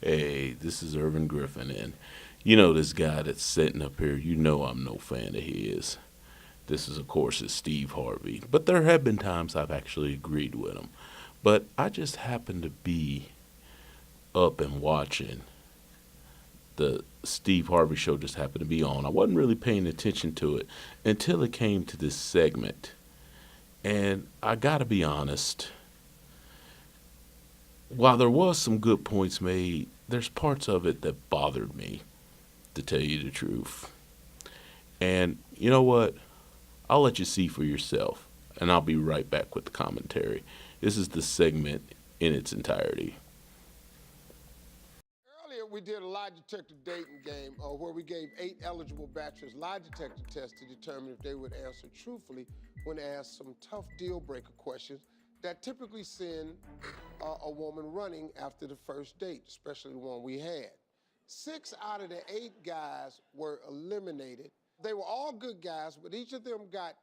Hey, this is Irvin Griffin, and you know this guy that's sitting up here, you know I'm no fan of his. This is, of course, is Steve Harvey. But there have been times I've actually agreed with him. But I just happened to be up and watching the Steve Harvey show just happened to be on. I wasn't really paying attention to it until it came to this segment. And I gotta be honest, while there was some good points made, there's parts of it that bothered me, to tell you the truth. And you know what? I'll let you see for yourself, and I'll be right back with the commentary. This is the segment in its entirety. Earlier, we did a lie detector dating game where we gave 8 eligible bachelors lie detector tests to determine if they would answer truthfully when asked some tough deal breaker questions that typically send a woman running after the first date, especially the one we had. 6 out of the 8 guys were eliminated. They were all good guys, but each of them got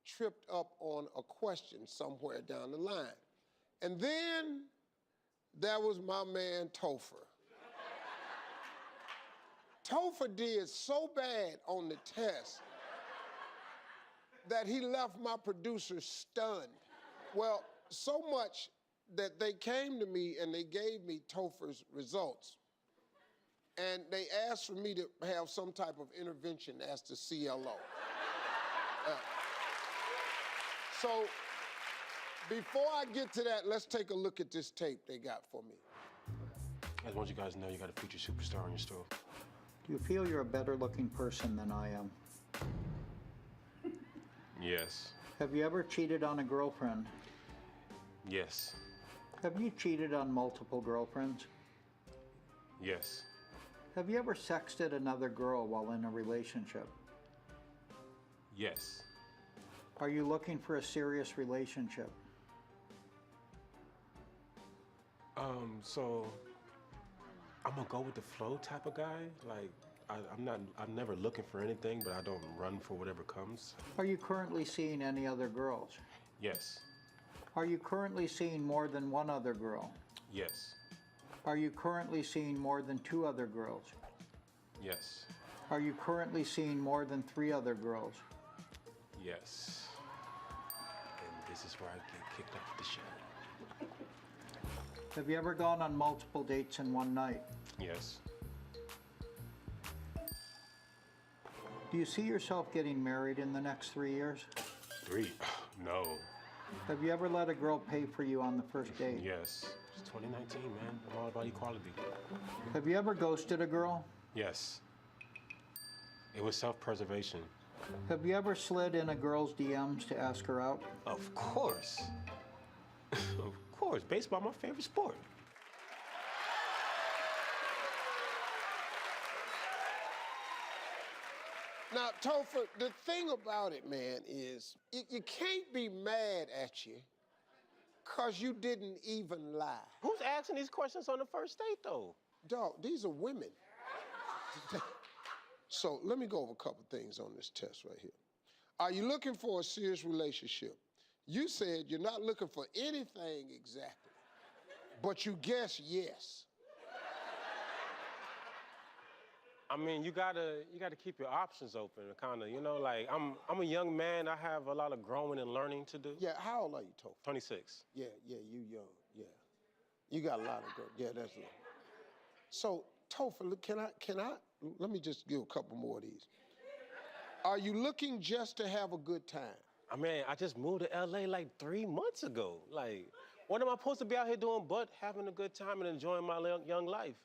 tripped up on a question somewhere down the line. And then there was my man Topher. Topher did so bad on the test that he left my producer stunned. Well, so much that they came to me and they gave me Topher's results. And they asked for me to have some type of intervention as the CLO. So before I get to that, let's take a look at this tape they got for me. I just want you guys to know you got a future superstar on your store. Do you feel you're a better looking person than I am? Yes. Have you ever cheated on a girlfriend? Yes. Have you cheated on multiple girlfriends? Yes. Have you ever sexted another girl while in a relationship? Yes. Are you looking for a serious relationship? So I'm gonna go with the flow type of guy. Like, I'm never looking for anything, but I don't run for whatever comes. Are you currently seeing any other girls? Yes. Are you currently seeing more than one other girl? Yes. Are you currently seeing more than 2 other girls? Yes. Are you currently seeing more than 3 other girls? Yes. And this is where I get kicked off the show. Have you ever gone on multiple dates in one night? Yes. Do you see yourself getting married in the next 3 years? 3? No. Have you ever let a girl pay for you on the first date? Yes. It's 2019, man. I'm all about equality. Have you ever ghosted a girl? Yes. It was self-preservation. Have you ever slid in a girl's DMs to ask her out? Of course. Of course. Baseball, my favorite sport. Now, Topher, the thing about it, man, is you can't be mad at you because you didn't even lie. Who's asking these questions on the first date, though? Dog, these are women. So let me go over a couple things on this test right here. Are you looking for a serious relationship? You said you're not looking for anything exactly, but you guess yes. I mean, you gotta keep your options open, kind of. You know, like I'm a young man. I have a lot of growing and learning to do. Yeah, how old are you, Topher? 26. Yeah, you young, yeah. You got a lot of growth. Yeah, that's it. So, Topher, look, let me just give a couple more of these. Are you looking just to have a good time? I mean, I just moved to LA like 3 months ago. Like, what am I supposed to be out here doing but having a good time and enjoying my young life?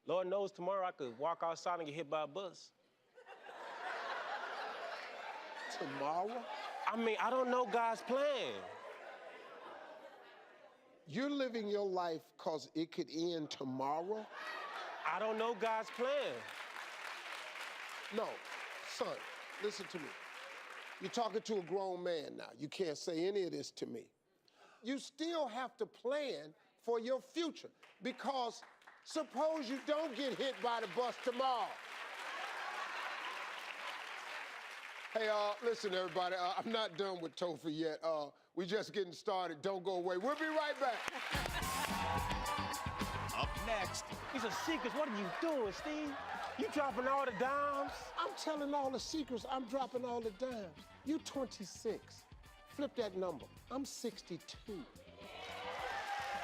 Lord knows tomorrow I could walk outside and get hit by a bus. Tomorrow? I mean, I don't know God's plan. You're living your life because it could end tomorrow? I don't know God's plan. No, son, listen to me. You're talking to a grown man now. You can't say any of this to me. You still have to plan for your future because suppose you don't get hit by the bus tomorrow. Hey, listen, everybody. I'm not done with Topher yet. We're just getting started. Don't go away. We'll be right back. Up next. These are secrets. What are you doing, Steve? You dropping all the dimes? I'm telling all the secrets. I'm dropping all the dimes. You 26. Flip that number. I'm 62.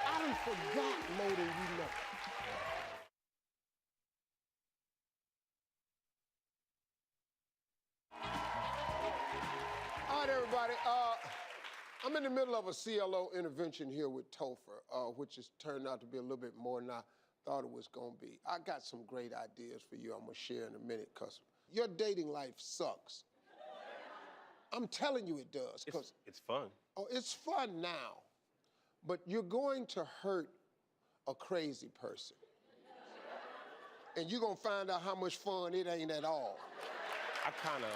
I done forgot more than you know. All right, everybody. I'm in the middle of a CLO intervention here with Topher, which has turned out to be a little bit more than I thought it was going to be. I got some great ideas for you I'm going to share in a minute, because your dating life sucks. I'm telling you it does. It's fun. Oh, it's fun now, but you're going to hurt a crazy person. And you're going to find out how much fun it ain't at all. I kind of...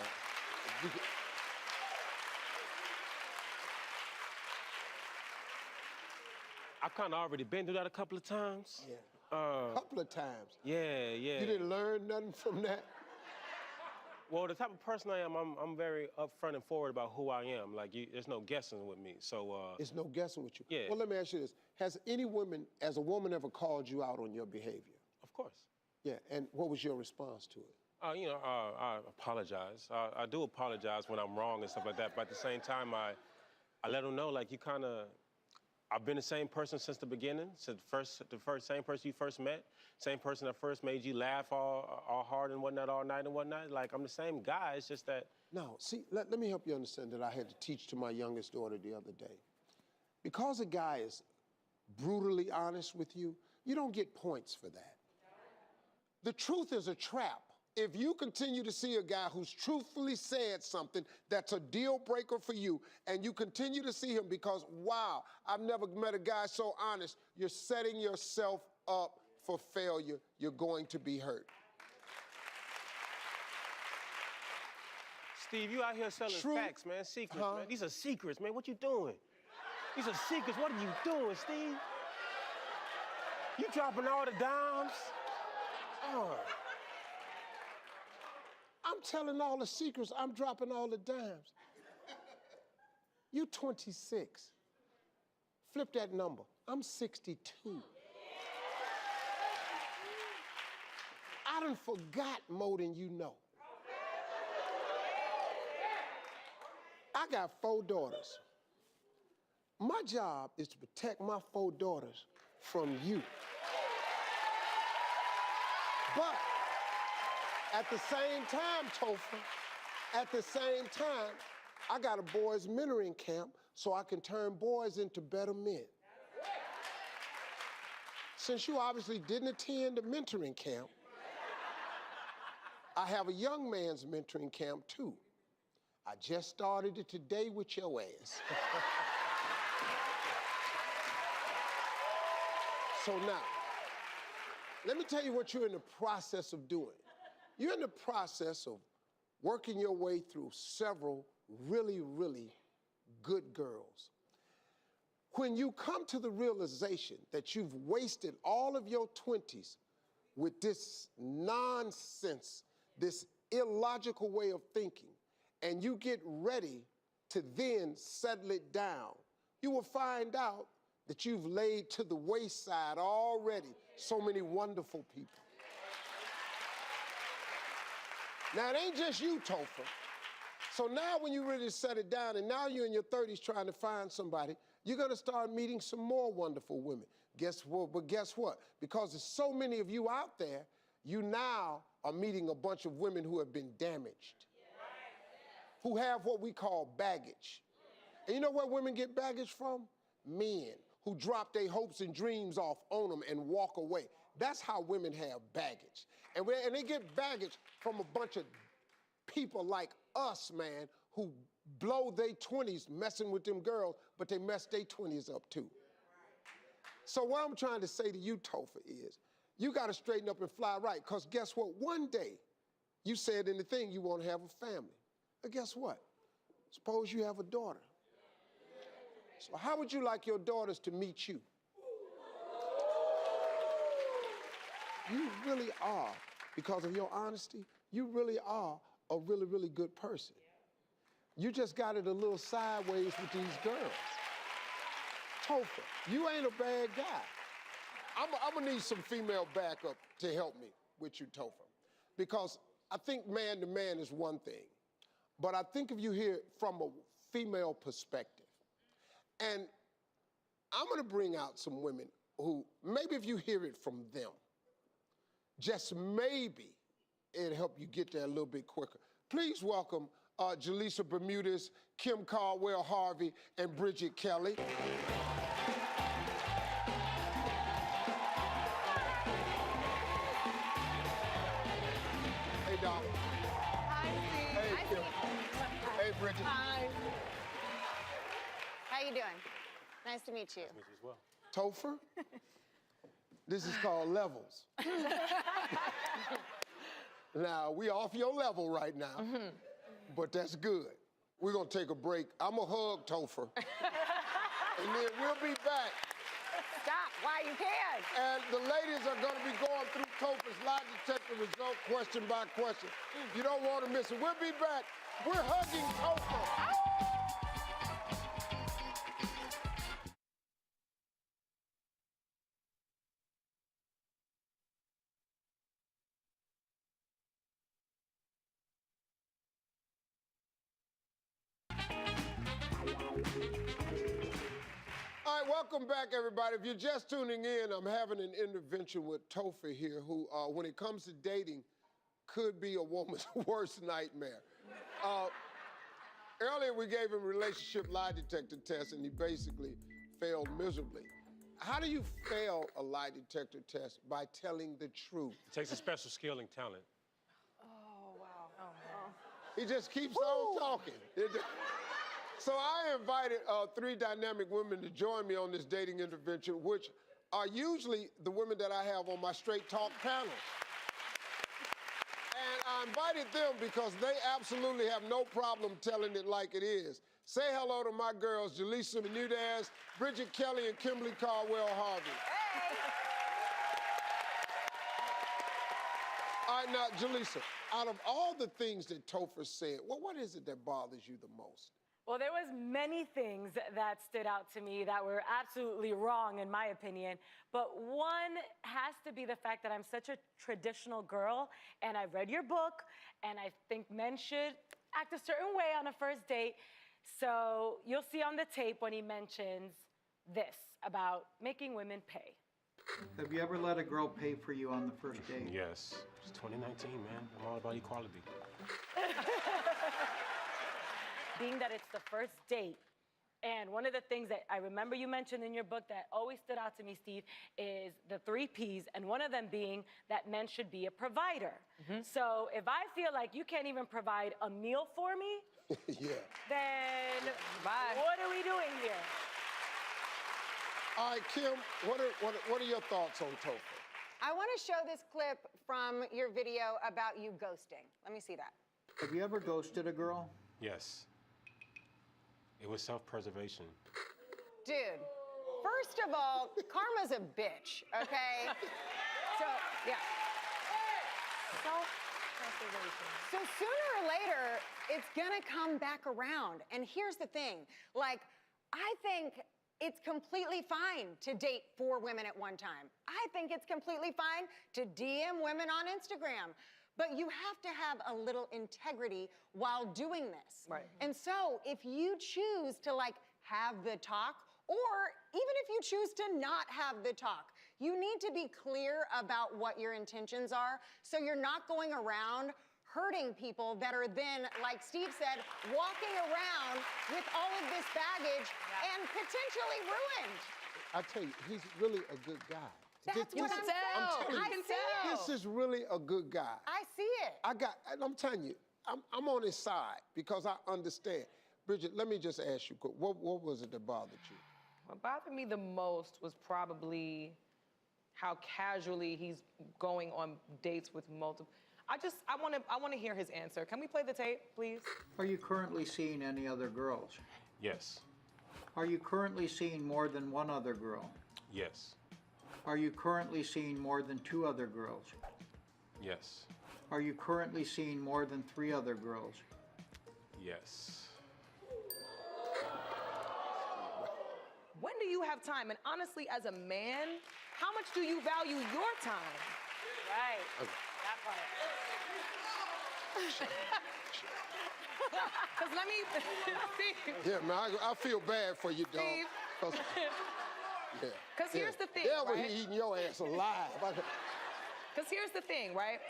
I've kind of already been through that a couple of times. Yeah. A couple of times. Yeah. You didn't learn nothing from that? Well, the type of person I am, I'm very upfront and forward about who I am. Like, there's no guessing with me, so... There's no guessing with you? Yeah. Well, let me ask you this. Has any woman, as a woman, ever called you out on your behavior? Of course. Yeah, and what was your response to it? I apologize. I do apologize when I'm wrong and stuff like that, but at the same time, I let them know, like, you kind of... I've been the same person since the beginning, since the same person you first met, same person that first made you laugh all hard and whatnot, all night and whatnot. Like, I'm the same guy, it's just that... No, see, let me help you understand that I had to teach to my youngest daughter the other day. Because a guy is brutally honest with you, you don't get points for that. The truth is a trap. If you continue to see a guy who's truthfully said something that's a deal breaker for you, and you continue to see him because, wow, I've never met a guy so honest, you're setting yourself up for failure. You're going to be hurt. Steve, you out here selling facts, man, secrets, man. These are secrets, man. What you doing? These are secrets. What are you doing, Steve? You dropping all the dimes? Oh. I'm telling all the secrets. I'm dropping all the dimes. You 26. Flip that number. I'm 62. I done forgot more than you know. I got 4 daughters. My job is to protect my 4 daughters from you. But at the same time, Topher, at the same time, I got a boys' mentoring camp so I can turn boys into better men. Since you obviously didn't attend the mentoring camp, I have a young man's mentoring camp too. I just started it today with your ass. So now, let me tell you what you're in the process of doing. You're in the process of working your way through several really, really good girls. When you come to the realization that you've wasted all of your 20s with this nonsense, this illogical way of thinking, and you get ready to then settle it down, you will find out that you've laid to the wayside already so many wonderful people. Now, it ain't just you, Topher. So now when you really set it down, and now you're in your 30s trying to find somebody, you're gonna start meeting some more wonderful women. Guess what? But guess what? Because there's so many of you out there, you now are meeting a bunch of women who have been damaged, who have what we call baggage. And you know where women get baggage from? Men who drop their hopes and dreams off on them and walk away. That's how women have baggage. And they get baggage from a bunch of people like us, man, who blow their 20s messing with them girls, but they mess their 20s up too. So what I'm trying to say to you, Topher, is you gotta straighten up and fly right, because guess what? One day, you said in the thing you wanna have a family. But guess what? Suppose you have a daughter. So how would you like your daughters to meet you? You really are, because of your honesty, you really are a really, really good person. You just got it a little sideways with these girls. Topher, you ain't a bad guy. I'm gonna need some female backup to help me with you, Topher, because I think man to man is one thing, but I think if you hear it from a female perspective, and I'm gonna bring out some women who, maybe if you hear it from them, just maybe it'll help you get there a little bit quicker. Please welcome Jaleesa Bermudez, Kim Caldwell Harvey, and Bridget Kelly. Hey, Doc. Hi, Steve. Hey, Hi, Kim. Steve. Hey, Bridget. Hi. How you doing? Nice to meet you. Meet you as well. Topher, this is called levels. Now, we off your level right now, but that's good. We're gonna take a break. I'm gonna hug Topher, and then we'll be back. Stop. Why you can't? And the ladies are gonna be going through Topher's lie detector result question by question. You don't wanna miss it. We'll be back. We're hugging Topher. All right, welcome back, everybody. If you're just tuning in, I'm having an intervention with Topher here, who, when it comes to dating, could be a woman's worst nightmare. Earlier, we gave him a relationship lie detector test, and he basically failed miserably. How do you fail a lie detector test? By telling the truth. It takes a special skill and talent. Oh, wow. Oh, man. He just keeps on talking. So I invited 3 dynamic women to join me on this dating intervention, which are usually the women that I have on my Straight Talk panel. And I invited them because they absolutely have no problem telling it like it is. Say hello to my girls, Jaleesa Bermudez, Bridget Kelly, and Kimberly Caldwell Harvey. Hey. All right, now, Jaleesa, out of all the things that Topher said, what is it that bothers you the most? Well, there was many things that stood out to me that were absolutely wrong, in my opinion. But one has to be the fact that I'm such a traditional girl, and I've read your book, and I think men should act a certain way on a first date. So you'll see on the tape when he mentions this about making women pay. Have you ever let a girl pay for you on the first date? Yes. It's 2019, man. I'm all about equality. Being that it's the first date, and one of the things that I remember you mentioned in your book that always stood out to me, Steve, is the 3 Ps, and one of them being that men should be a provider. So if I feel like you can't even provide a meal for me, Yeah. then Bye. what are we doing here? All right, Kim, what are your thoughts on Topher? I want to show this clip from your video about you ghosting. Let me see that. Have you ever ghosted a girl? Yes. It was self-preservation. Dude, first of all, karma's a bitch, okay? So, yeah. Self-preservation. So sooner or later, it's gonna come back around. And here's the thing, like, I think it's completely fine to date 4 women at one time. I think it's completely fine to DM women on Instagram. But you have to have a little integrity while doing this. Right. And so if you choose to like have the talk, or even if you choose to not have the talk, you need to be clear about what your intentions are so you're not going around hurting people that are then, like Steve said, walking around with all of this baggage and potentially ruined. I tell you, he's really a good guy. That's what I'm saying. I'm telling you, I see it. this is really a good guy. I see it. I'm telling you, I'm on his side because I understand. Bridget, let me just ask you, what was it that bothered you? What bothered me the most was probably how casually he's going on dates with multiple. I want to hear his answer. Can we play the tape, please? Are you currently seeing any other girls? Yes. Are you currently seeing more than one other girl? Yes. Are you currently seeing more than 2 other girls? Yes. Are you currently seeing more than 3 other girls? Yes. When do you have time? And honestly, as a man, how much do you value your time? Right. That part. Because let me, Steve. Yeah, man, I feel bad for you, dog. Steve. 'Cause- yeah. Because here's the thing, Yeah, when right? he eating your ass alive. Because here's the thing, right?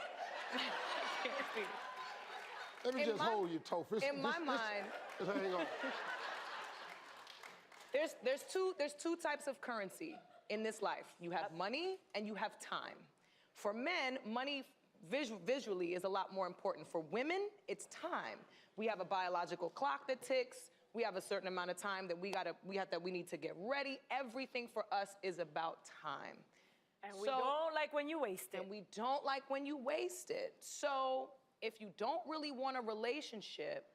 Let me In just my- hold you, Topher. in my mind- Just hang on. There's two types of currency in this life. You have money and you have time. For men, money visually is a lot more important. For women, it's time. We have a biological clock that ticks. We have a certain amount of time that we need to get ready. Everything for us is about time. And we don't like when you waste it. And we don't like when you waste it. So if you don't really want a relationship,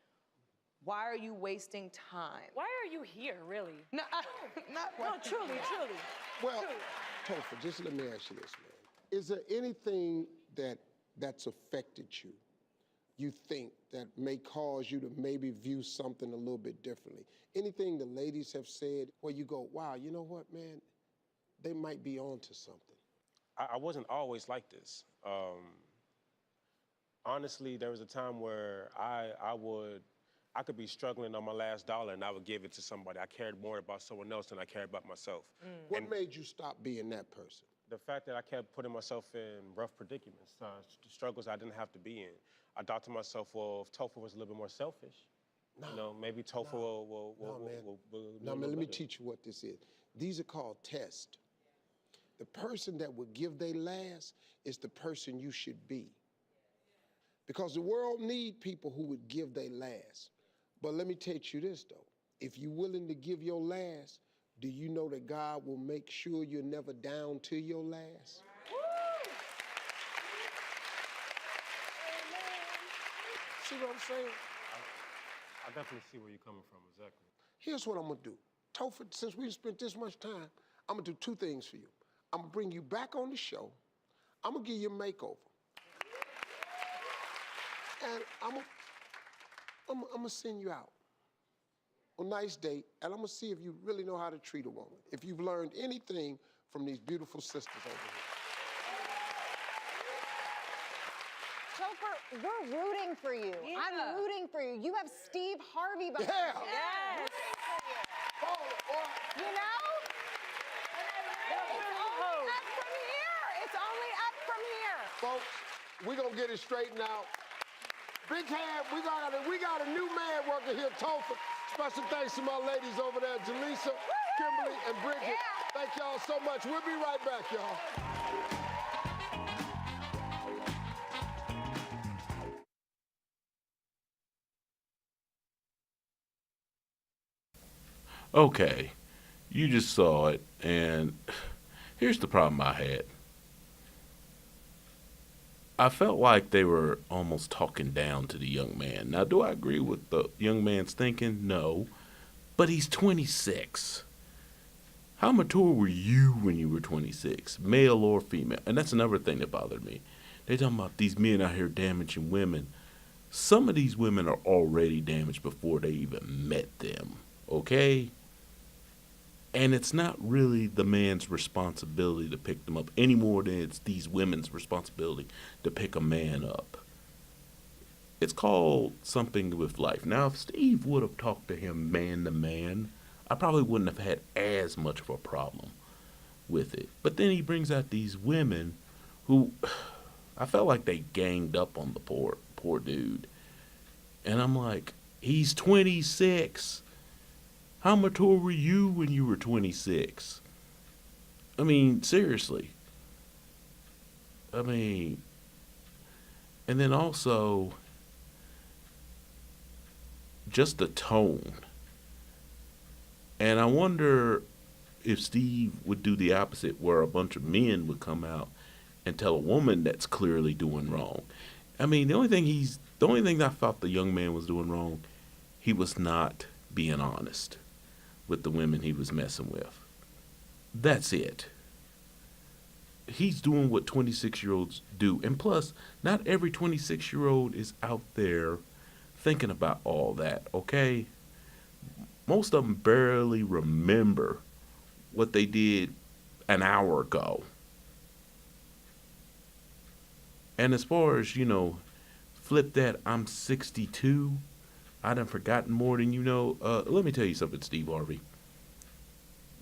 why are you wasting time? Why are you here, really? No, No, truly. Well, Topher, just let me ask you this, man. Is there anything that's affected you think, that may cause you to maybe view something a little bit differently? Anything the ladies have said where you go, wow, you know what, man? They might be onto something. I wasn't always like this. Honestly, there was a time where I could be struggling on my last dollar and I would give it to somebody. I cared more about someone else than I cared about myself. What made you stop being that person? The fact that I kept putting myself in rough predicaments, struggles I didn't have to be in. I thought to myself, well, if Topher was a little bit more selfish, maybe Topher will Now, man, let me teach you what this is. These are called tests. The person that will give their last is the person you should be. Because the world need people who would give their last. But let me teach you this, though. If you're willing to give your last, do you know that God will make sure you're never down to your last? See what I'm saying? I definitely see where you're coming from, exactly. Here's what I'm gonna do. Topher, since we spent this much time, I'm gonna do two things for you. I'm gonna bring you back on the show. I'm gonna give you a makeover. And I'm gonna send you out on a nice date, and I'm gonna see if you really know how to treat a woman, if you've learned anything from these beautiful sisters over here. Topher, we're rooting for you. Yeah. I'm rooting for you. You have Steve Harvey behind Yeah. you. Yes. You know? It's only up from here. It's only up from here. Folks, we're gonna get it straightened out. Big hand, we got a new man working here, Topher. Special thanks to my ladies over there, Jaleesa, Kimberly, and Bridget. Yeah. Thank y'all so much. We'll be right back, y'all. Okay, you just saw it, and here's the problem I had. I felt like they were almost talking down to the young man. Now, do I agree with the young man's thinking? No. But he's 26. How mature were you when you were 26, male or female? And that's another thing that bothered me. They talking about these men out here damaging women. Some of these women are already damaged before they even met them, okay? And it's not really the man's responsibility to pick them up any more than it's these women's responsibility to pick a man up. It's called something with life. Now, if Steve would have talked to him man to man, I probably wouldn't have had as much of a problem with it. But then he brings out these women who I felt like they ganged up on the poor dude. And I'm like, he's 26. How mature were you when you were 26? I mean, seriously. I mean, and then also, just the tone. And I wonder if Steve would do the opposite, where a bunch of men would come out and tell a woman that's clearly doing wrong. I mean, the only thing I thought the young man was doing wrong, he was not being honest with the women he was messing with. That's it. He's doing what 26-year-olds do. And plus, not every 26-year-old is out there thinking about all that, okay? Most of them barely remember what they did an hour ago. And as far as, flip that, I'm 62. I done forgotten more than you know. Let me tell you something, Steve Harvey.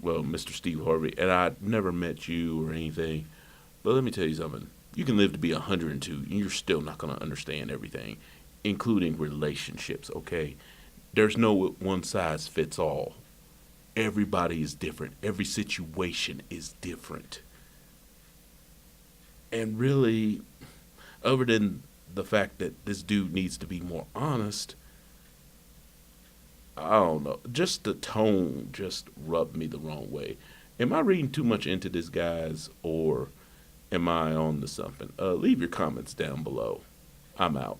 Well, Mr. Steve Harvey, and I never met you or anything, but let me tell you something. You can live to be 102, and you're still not going to understand everything, including relationships, okay? There's no one size fits all. Everybody is different. Every situation is different. And really, other than the fact that this dude needs to be more honest, I don't know. Just the tone just rubbed me the wrong way. Am I reading too much into this, guys, or am I on to something? Leave your comments down below. I'm out.